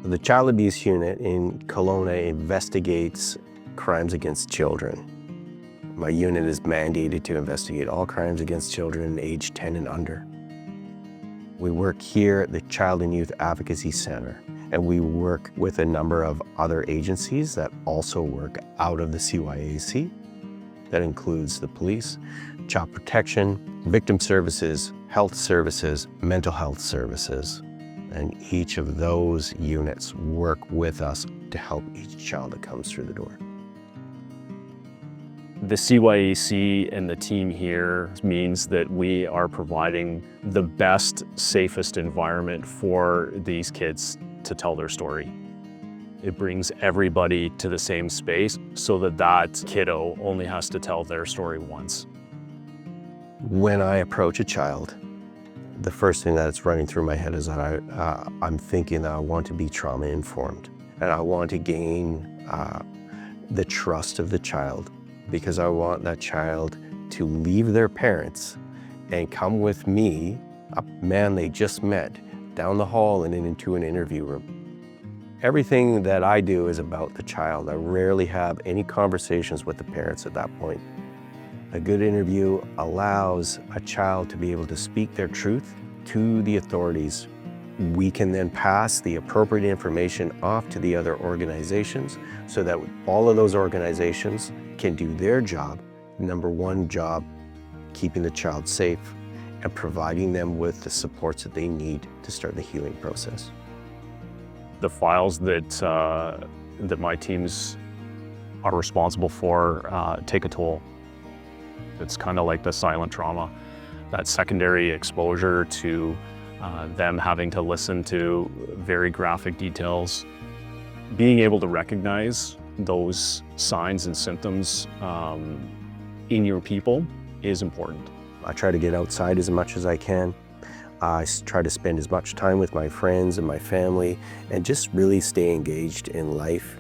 The Child Abuse Unit in Kelowna investigates crimes against children. My unit is mandated to investigate all crimes against children aged 10 and under. We work here at the Child and Youth Advocacy Center, and we work with a number of other agencies that also work out of the CYAC. That includes the police, child protection, victim services, health services, mental health services. And each of those units work with us to help each child that comes through the door. The CYAC and the team here means that we are providing the best, safest environment for these kids to tell their story. It brings everybody to the same space so that that kiddo only has to tell their story once. When I approach a child, the first thing that's running through my head is that I'm thinking that I want to be trauma informed, and I want to gain the trust of the child, because I want that child to leave their parents and come with me, a man they just met, down the hall and into an interview room. Everything that I do is about the child. I rarely have any conversations with the parents at that point. A good interview allows a child to be able to speak their truth to the authorities. We can then pass the appropriate information off to the other organizations so that all of those organizations can do their job. Number one job, keeping the child safe and providing them with the supports that they need to start the healing process. The files that my teams are responsible for take a toll. It's kind of like the silent trauma, that secondary exposure to them having to listen to very graphic details. Being able to recognize those signs and symptoms in your people is important. I try to get outside as much as I can. I try to spend as much time with my friends and my family and just really stay engaged in life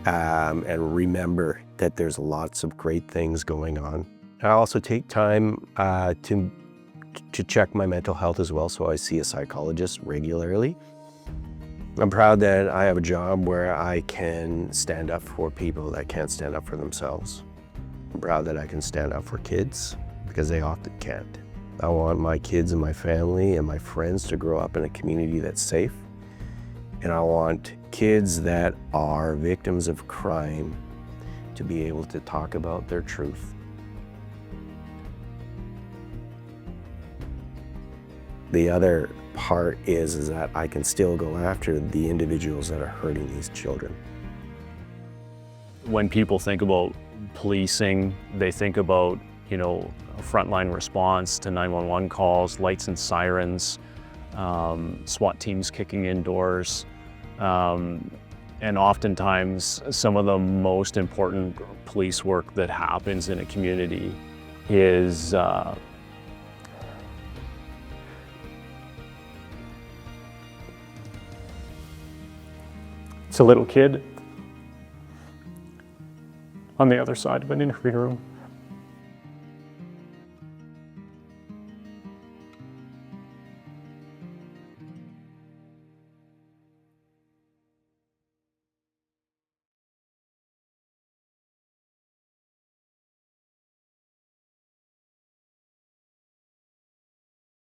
and remember that there's lots of great things going on. I also take time to check my mental health as well, so I see a psychologist regularly. I'm proud that I have a job where I can stand up for people that can't stand up for themselves. I'm proud that I can stand up for kids because they often can't. I want my kids and my family and my friends to grow up in a community that's safe. And I want kids that are victims of crime to be able to talk about their truth. The other part is that I can still go after the individuals that are hurting these children. When people think about policing, they think about, a frontline response to 911 calls, lights and sirens, SWAT teams kicking in doors. And oftentimes, some of the most important police work that happens in a community is it's a little kid on the other side of an interview room.